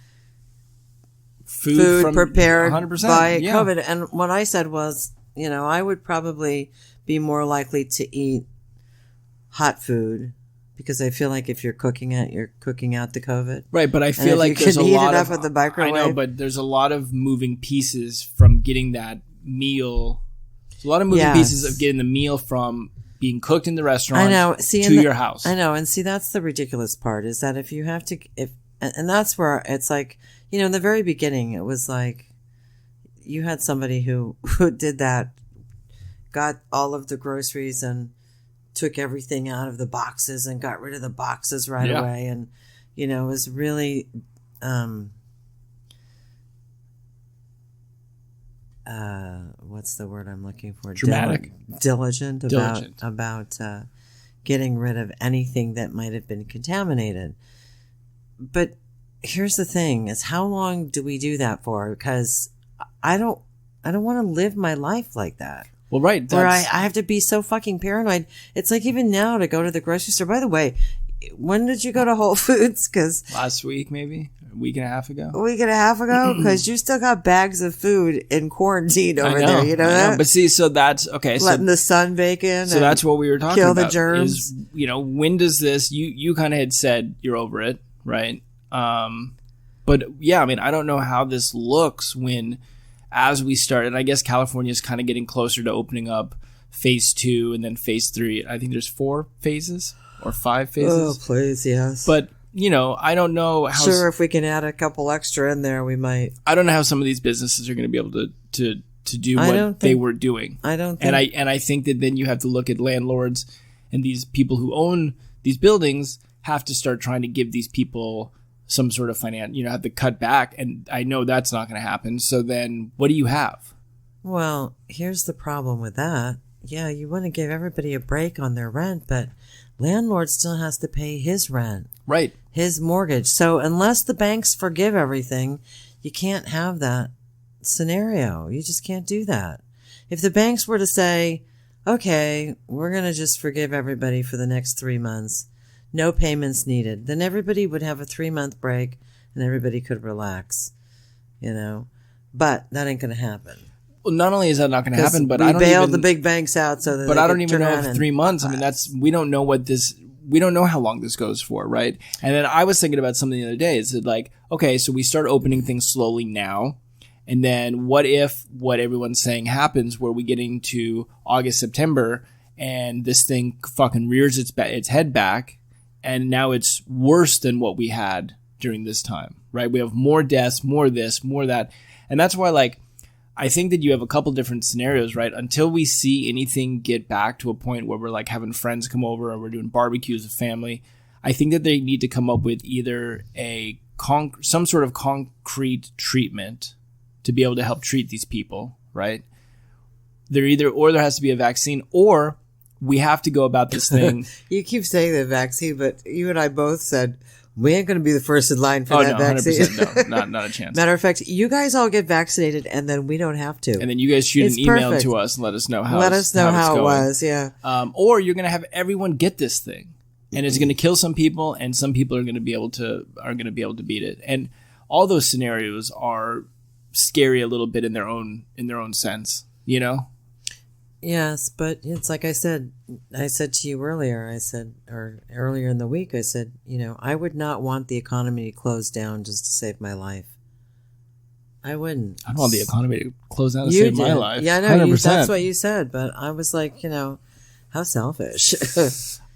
food prepared 100%, by COVID? And what I said was, I would probably be more likely to eat hot food, because I feel like if you're cooking it, you're cooking out the COVID. Right, but I feel like there's a lot of with the microwave. I know, but there's a lot of moving pieces from getting that meal. There's a lot of moving pieces of getting the meal from being cooked in the restaurant I know. See, to your house. I know. And see, that's the ridiculous part is that if you have to, and that's where it's like, in the very beginning, it was like you had somebody who did that, got all of the groceries and took everything out of the boxes and got rid of the boxes right away. And, it was really, what's the word I'm looking for? Dramatic. Diligent about getting rid of anything that might have been contaminated. But here's the thing: is how long do we do that for? Because I don't want to live my life like that. Well, right. Where I have to be so fucking paranoid. It's like even now to go to the grocery store. By the way, when did you go to Whole Foods? Because last week, maybe a week and a half ago. Because you still got bags of food in quarantine over there. You know that? But see, so that's okay. Letting the sun bake in. So that's what we were talking about. Kill the germs. Is, when does this? You kind of had said you're over it, right? But yeah, I mean, I don't know how this looks when, as we start, and I guess California is kind of getting closer to opening up phase 2 and then phase 3. I think there's 4 phases or 5 phases. Oh, please, yes. But, I don't know how... Sure, if we can add a couple extra in there, we might. I don't know how some of these businesses are going to be able to do what they were doing. I don't think... And I think that then you have to look at landlords and these people who own these buildings have to start trying to give these people some sort of have to cut back. And I know that's not going to happen. So then what do you have? Well, here's the problem with that. Yeah, you want to give everybody a break on their rent, but landlord still has to pay his rent. Right. His mortgage. So unless the banks forgive everything, you can't have that scenario. You just can't do that. If the banks were to say, okay, we're going to just forgive everybody for the next 3 months, no payments needed, then everybody would have a 3-month break and everybody could relax, But that ain't going to happen. Well, not only is that not going to happen, but we bailed the big banks out so that. But I don't even know if 3 months. I mean, we don't know we don't know how long this goes for, right? And then I was thinking about something the other day. Is that like, okay, so we start opening things slowly now, and then what if what everyone's saying happens, where we get into August, September, and this thing fucking rears its head back, and now it's worse than what we had during this time, right? We have more deaths, more this, more that, and that's why, like, I think that you have a couple different scenarios, right? Until we see anything get back to a point where we're like having friends come over or we're doing barbecues with family, I think that they need to come up with either some sort of concrete treatment to be able to help treat these people, right? There has to be a vaccine, or we have to go about this thing. You keep saying the vaccine, but you and I both said, we ain't going to be the first in line for that vaccine. 100%, no, not a chance. Matter of fact, you guys all get vaccinated, and then we don't have to. And then you guys shoot an email to us and let us know how it was, yeah. Or you're going to have everyone get this thing, and it's going to kill some people, and some people are going to be able to beat it. And all those scenarios are scary a little bit in their own sense, Yes, but it's like I said to you earlier, or earlier in the week, I said, I would not want the economy to close down just to save my life. I wouldn't. I don't want the economy to close down to save my life. Yeah, I know. That's what you said, but I was like, how selfish.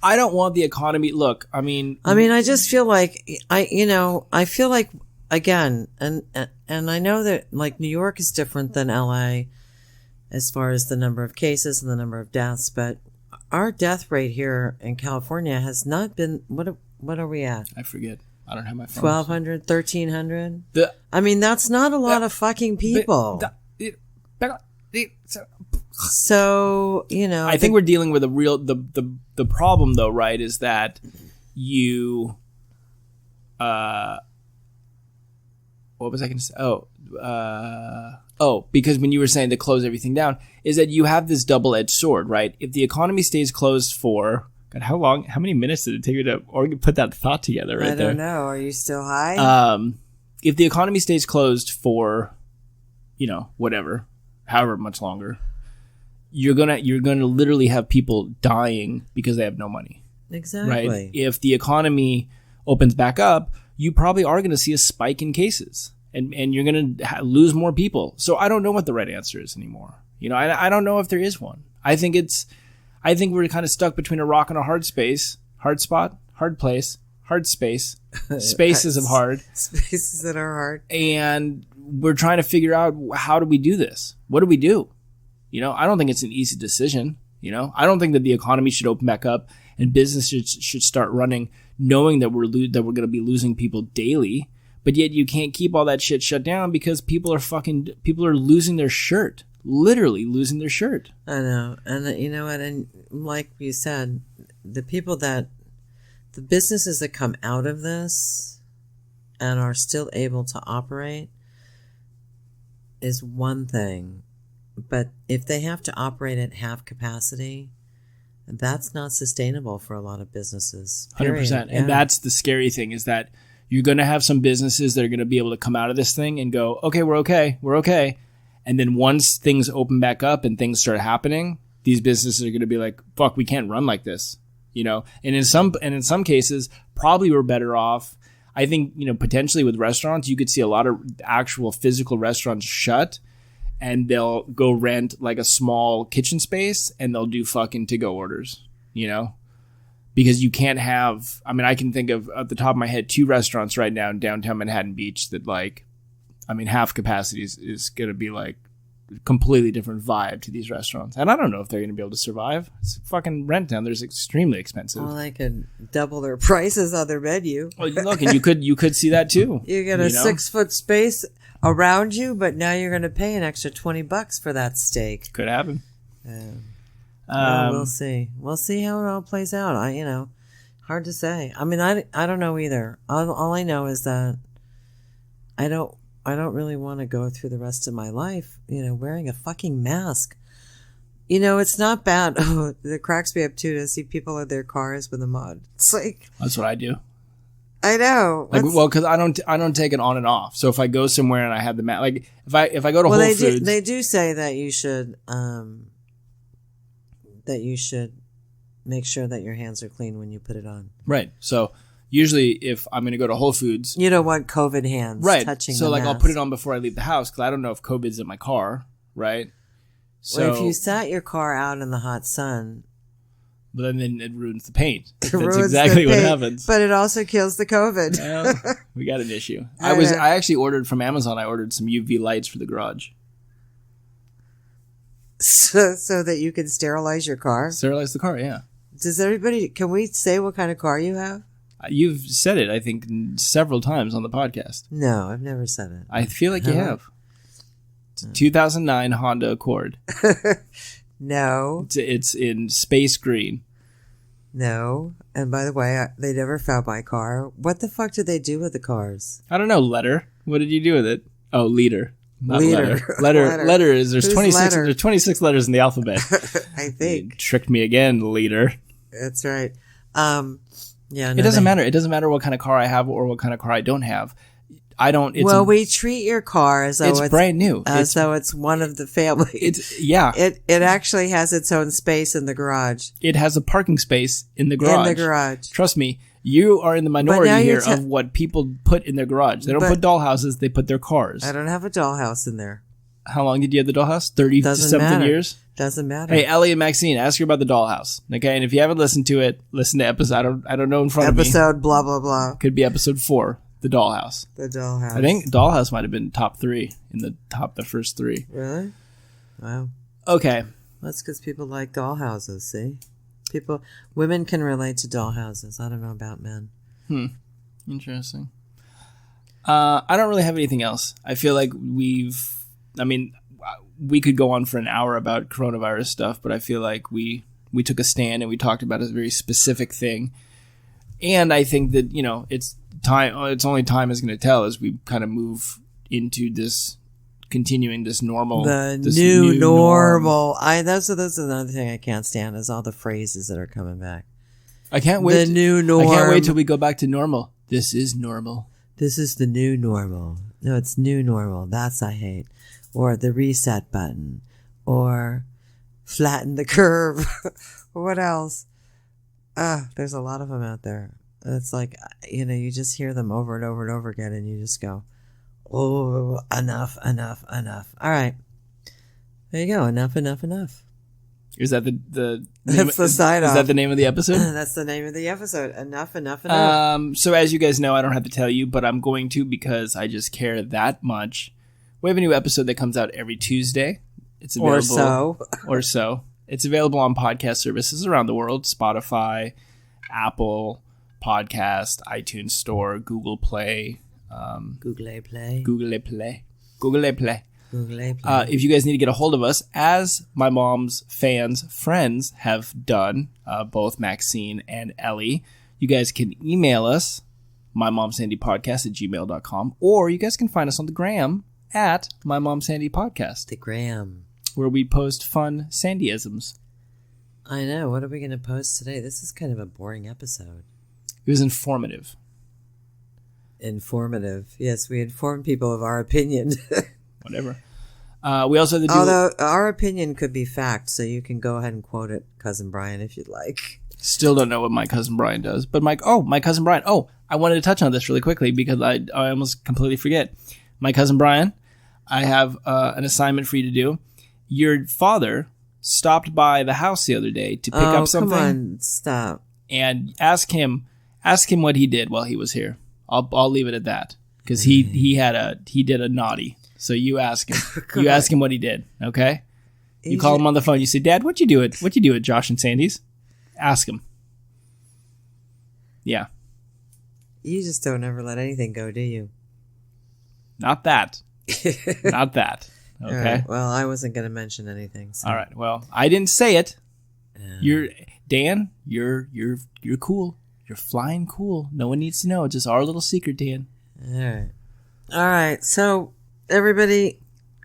I don't want the economy. Look, I mean, I just feel like I feel like, again, and I know that like New York is different than LA as far as the number of cases and the number of deaths, but our death rate here in California has not been, what are we at? I forget. I don't have my phone. 1,200, 1,300? That's not a lot of fucking people. So, I think we're dealing with the problem though, right, is that you, what was I going to say? Because when you were saying to close everything down, is that you have this double-edged sword, right? If the economy stays closed for, God, how many minutes did it take you to put that thought together right there? I don't know. Are you still high? If the economy stays closed for, whatever, however much longer, you're gonna literally have people dying because they have no money. Exactly. Right? If the economy opens back up, you probably are going to see a spike in cases. And you're going to lose more people. So I don't know what the right answer is anymore. I don't know if there is one. I think I think we're kind of stuck between a rock and a hard space, hard spot, hard place, hard space, spaces of hard. Spaces that are hard. And we're trying to figure out, how do we do this? What do we do? I don't think it's an easy decision. I don't think that the economy should open back up and businesses should start running knowing that we're going to be losing people daily. But yet you can't keep all that shit shut down because people are losing their shirt, literally losing their shirt. I know. And you know what? And like you said, the businesses that come out of this and are still able to operate is one thing. But if they have to operate at half capacity, that's not sustainable for a lot of businesses. 100%. And that's the scary thing, is that you're going to have some businesses that are going to be able to come out of this thing and go, okay, we're okay. And then once things open back up and things start happening, these businesses are going to be like, fuck, we can't run like this, And in some cases, probably we're better off. I think, potentially with restaurants, you could see a lot of actual physical restaurants shut, and they'll go rent like a small kitchen space and they'll do fucking to-go orders, Because you can't have, I can think of, at the top of my head, 2 restaurants right now in downtown Manhattan Beach that half capacity is going to be like a completely different vibe to these restaurants. And I don't know if they're going to be able to survive. It's fucking rent down there's extremely expensive. Well, they could double their prices on their menu. Well, look, and you could see that too. You get a 6-foot space around you, but now you're going to pay an extra $20 for that steak. Could happen. We'll see. We'll see how it all plays out. Hard to say. I don't know either. All I know is that I don't really want to go through the rest of my life, wearing a fucking mask. It's not bad. Oh, it cracks me up too to see people in their cars with a mud. It's like, that's what I do. I know. Because I don't take it on and off. So if I go somewhere and I have the mask, like if I go to Whole Foods, they do say that you should make sure that your hands are clean when you put it on. Right. So usually if I'm going to go to Whole Foods, you don't want COVID hands touching so the like mask. I'll put it on before I leave the house because I don't know if COVID's in my car. Right. So well, if you sat your car out in the hot sun, but then it ruins the paint. That's exactly what happens. But it also kills the COVID. Well, we got an issue. I actually ordered from Amazon. I ordered some UV lights for the garage. So that you can sterilize your car? Sterilize the car, yeah. Can we say what kind of car you have? You've said it, I think, several times on the podcast. No, I've never said it. I feel like you have. It's 2009 Honda Accord. No. It's in space green. No. And by the way, they never found my car. What the fuck did they do with the cars? I don't know. Letter. What did you do with it? Oh, liter. Not letter. Letter is there's Who's 26 letter? There's 26 letters in the alphabet. I think. You tricked me again, leader. That's right. Yeah. No, it doesn't matter. It doesn't matter what kind of car I have or what kind of car I don't have. We treat your car as though it's brand new. Though it's one of the family. It actually has its own space in the garage. It has a parking space in the garage. Trust me, you are in the minority here of what people put in their garage. They don't put dollhouses, they put their cars. I don't have a dollhouse in there. How long did you have the dollhouse? 30 to something years? Doesn't matter. Hey, Ellie and Maxine, ask her about the dollhouse. Okay, and if you haven't listened to it, listen to episode, I don't know in front of me. Episode blah, blah, blah. Could be episode 4. The dollhouse. The dollhouse. I think dollhouse might have been top 3 in the first 3. Really? Wow. Okay. That's because people like dollhouses. See, women can relate to dollhouses. I don't know about men. Interesting. I don't really have anything else. I feel like we could go on for an hour about coronavirus stuff, but I feel like we took a stand and we talked about a very specific thing. And I think that, it's only time is going to tell as we kind of move into this, continuing this normal. This new normal. That's another thing I can't stand is all the phrases that are coming back. I can't wait. The new norm. I can't wait till we go back to normal. This is normal. This is the new normal. No, it's new normal. That's I hate. Or the reset button. Or flatten the curve. What else? There's a lot of them out there. It's like, you just hear them over and over and over again and you just go, oh, enough. All right. There you go. Enough. Is that the That's the sign off. Is that the name of the episode? That's the name of the episode. Enough. So as you guys know, I don't have to tell you, but I'm going to because I just care that much. We have a new episode that comes out every Tuesday. It's available. Or so. It's available on podcast services around the world. Spotify, Apple Podcast, iTunes Store, Google Play. Google Play. If you guys need to get a hold of us, as my mom's fans' friends have done, both Maxine and Ellie, you guys can email us, mymomsandypodcast@gmail.com, or you guys can find us on the gram at mymomsandypodcast. The gram. Where we post fun Sandyisms. I know. What are we going to post today? This is kind of a boring episode. It was informative. Informative. Yes, we inform people of our opinion. Whatever. We also have to do... Although our opinion could be fact, so you can go ahead and quote it, Cousin Brian, if you'd like. Still don't know what my Cousin Brian does. But my Cousin Brian. Oh, I wanted to touch on this really quickly because I almost completely forget. My Cousin Brian, I have an assignment for you to do. Your father stopped by the house the other day to pick up something. Come on, stop. And ask him what he did while he was here. I'll leave it at that because he did a naughty. So you ask him. You ask him what he did. Okay. You call him on the phone. You say, "Dad, what'd you do at Josh and Sandy's?" Ask him. Yeah. You just don't ever let anything go, do you? Not that. Not that. Okay. Right. Well, I wasn't going to mention anything. So. All right. Well, I didn't say it. You're cool. You're flying cool. No one needs to know. It's just our little secret, Dan. All right. So everybody,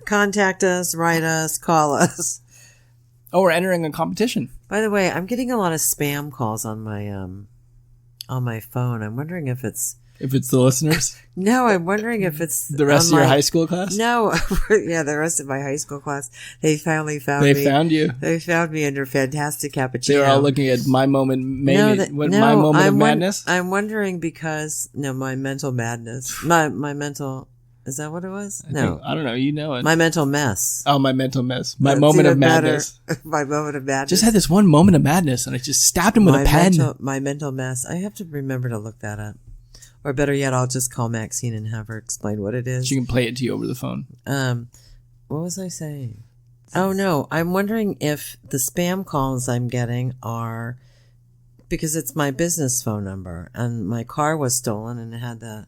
contact us, write us, call us. Oh, we're entering a competition. By the way, I'm getting a lot of spam calls on my phone. I'm wondering if it's the listeners. No, I'm wondering if it's the rest of your high school class. No, yeah, the rest of my high school class. They finally found me. They found you. They found me under Fantastic Cappuccino. They were all looking at my moment. My moment of madness. I'm wondering because my mental madness. My mental. Is that what it was? I don't know. You know it. My mental mess. Oh, my mental mess. My moment of madness. My moment of madness. Just had this one moment of madness, and I just stabbed him with a pen. My mental mess. I have to remember to look that up. Or better yet, I'll just call Maxine and have her explain what it is. She can play it to you over the phone. What was I saying? Oh, no. I'm wondering if the spam calls I'm getting are... Because it's my business phone number, and my car was stolen, and it had the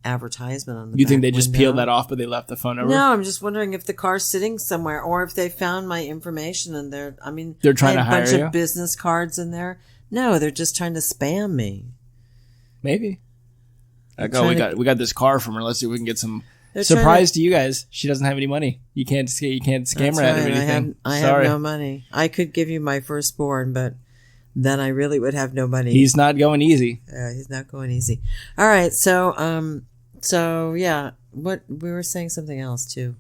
advertisement on the You think they just window. peeled that off, but they left the phone number? No, I'm just wondering if the car's sitting somewhere, or if they found my information and they're trying to hire you? a bunch of business cards in there. No, they're just trying to spam me. Maybe. Like, we got this car from her. Let's see if we can get some. Surprise to you guys, she doesn't have any money. You can't scam her out of anything. I have no money. I could give you my firstborn, but then I really would have no money. He's not going easy. He's not going easy. All right, so yeah, what we were saying something else too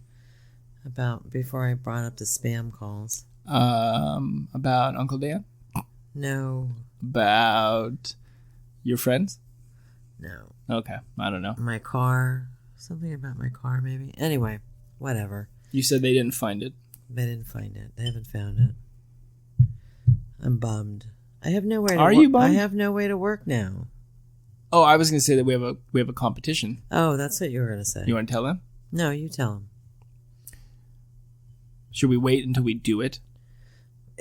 about before I brought up the spam calls. About Uncle Dan? No. About your friends? No. Okay, I don't know. My car. Something about my car, maybe. Anyway, whatever. You said they didn't find it. They didn't find it. They haven't found it. I'm bummed. I have nowhere to Are you bummed? I have no way to work now. Oh, I was going to say that we have a competition. Oh, that's what you were going to say. You want to tell them? No, you tell them. Should we wait until we do it?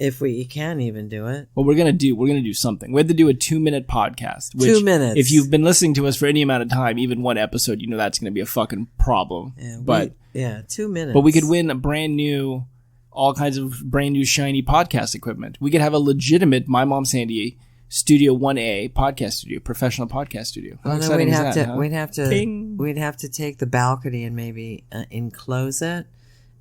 If we can even do it. Well, we're gonna do something. We have to do a 2-minute podcast. Which, 2 minutes. If you've been listening to us for any amount of time, even one episode, you know that's gonna be a fucking problem. Yeah, 2 minutes. But we could win all kinds of brand new shiny podcast equipment. We could have a legitimate My Mom Sandy Studio 1A podcast studio, professional podcast studio. How exciting is that, huh? We'd have to take the balcony and maybe enclose it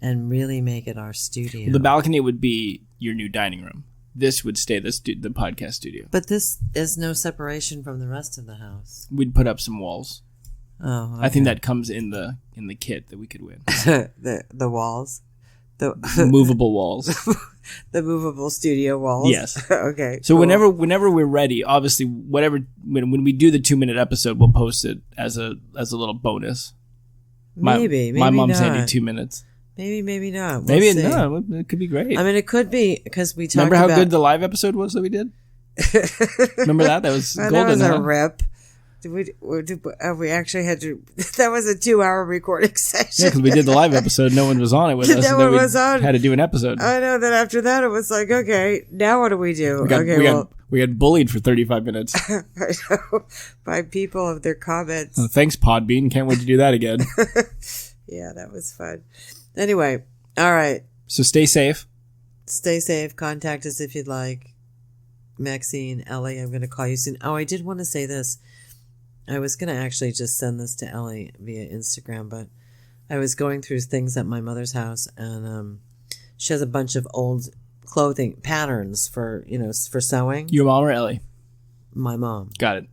and really make it our studio. Well, the balcony would be your new dining room. This would stay the podcast studio. But this is no separation from the rest of the house. We'd put up some walls. Oh, okay. I think that comes in the kit that we could win. the walls, the movable walls, the movable studio walls. Yes. Okay. So cool. whenever we're ready, obviously, when we do the 2-minute episode, we'll post it as a little bonus. Maybe my Mom not. Sandy 2 minutes. Maybe, maybe not. We'll Maybe see. no. It could be great. I mean, it could be because we talked Remember how about... good the live episode was that we did? Remember that? That was Well, golden. that was huh? a rip. We actually had to... That was a 2-hour recording session. Yeah, because we did the live episode. No one was on it with us. No and then one we was on. Had to do an episode. I know that after that it was like, okay, now what do we do? We got bullied for 35 minutes. I know, by people of their comments. Oh, thanks, Podbean. Can't wait to do that again. Yeah, that was fun. Anyway, all right. So stay safe. Stay safe. Contact us if you'd like. Maxine, Ellie, I'm going to call you soon. Oh, I did want to say this. I was going to actually just send this to Ellie via Instagram, but I was going through things at my mother's house, and she has a bunch of old clothing patterns for sewing. Your mom or Ellie? My mom. Got it.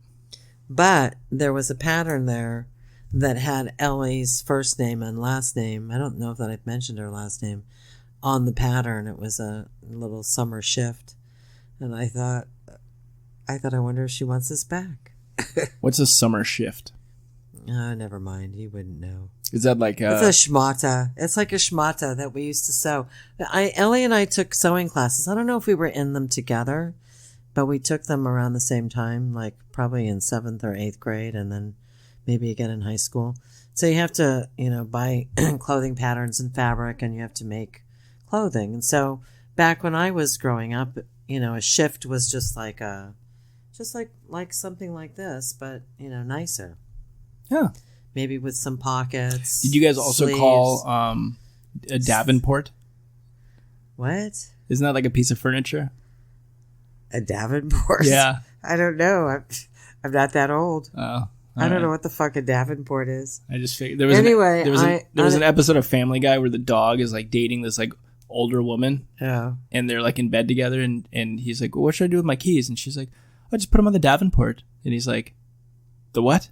But there was a pattern there that had Ellie's first name and last name. I don't know if that I've mentioned her last name on the pattern. It was a little summer shift. And I thought, I wonder if she wants this back. What's a summer shift? Never mind. You wouldn't know. Is that like It's a schmata. It's like a schmata that we used to sew. Ellie and I took sewing classes. I don't know if we were in them together, but we took them around the same time, like probably in 7th or 8th grade, and then maybe again in high school. So you have to, buy clothing patterns and fabric, and you have to make clothing. And so back when I was growing up, a shift was just like something like this, but nicer. Yeah. Maybe with some pockets. Did you guys also sleeves. call a Davenport? What? Isn't that like a piece of furniture? A Davenport? Yeah. I don't know. I'm not that old. Oh. I don't know what the fuck a Davenport is. I just figured there was there was an episode of Family Guy where the dog is like dating this like older woman. Yeah. And they're like in bed together, and he's like, well, what should I do with my keys? And she's like, I just put them on the Davenport. And he's like, the what?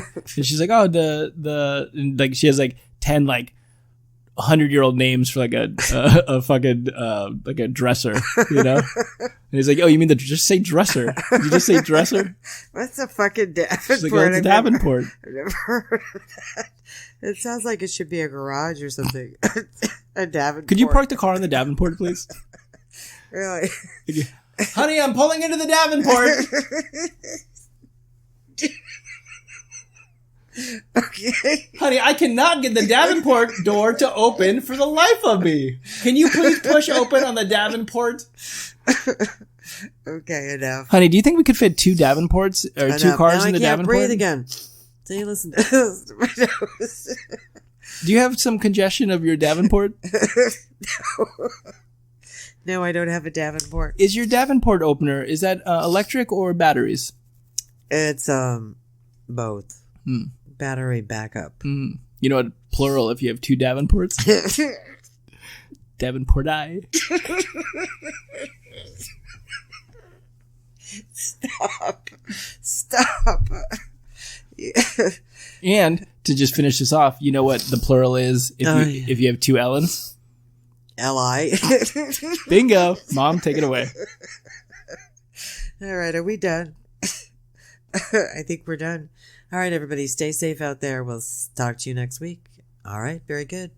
And she's like, oh, the like she has like 10 like 100-year-old names for like a fucking like a dresser, And he's like, oh, you mean just say dresser? Did you just say dresser? What's a fucking Davenport? She's like, oh, it's a Davenport. I've never heard of that. It sounds like it should be a garage or something. A Davenport. Could you park the car on the Davenport, please? Really? Honey, I'm pulling into the Davenport. Okay. Honey, I cannot get the Davenport door to open for the life of me. Can you please push open on the Davenport? Okay, enough. Honey, do you think we could fit 2 Davenports or Enough. 2 cars Now in the I can't Davenport? breathe again. So you listen to this. My nose. Do you have some congestion of your Davenport? No, I don't have a Davenport. Is your Davenport opener, is that electric or batteries? It's both. Battery backup. You know what plural if you have 2 Davenports? Davenporti. Stop. And to just finish this off, you know what the plural is if you have 2 Ellens? L.I. Bingo. Mom, take it away. All right, are we done? I think we're done. All right, everybody, stay safe out there. We'll talk to you next week. All right, very good.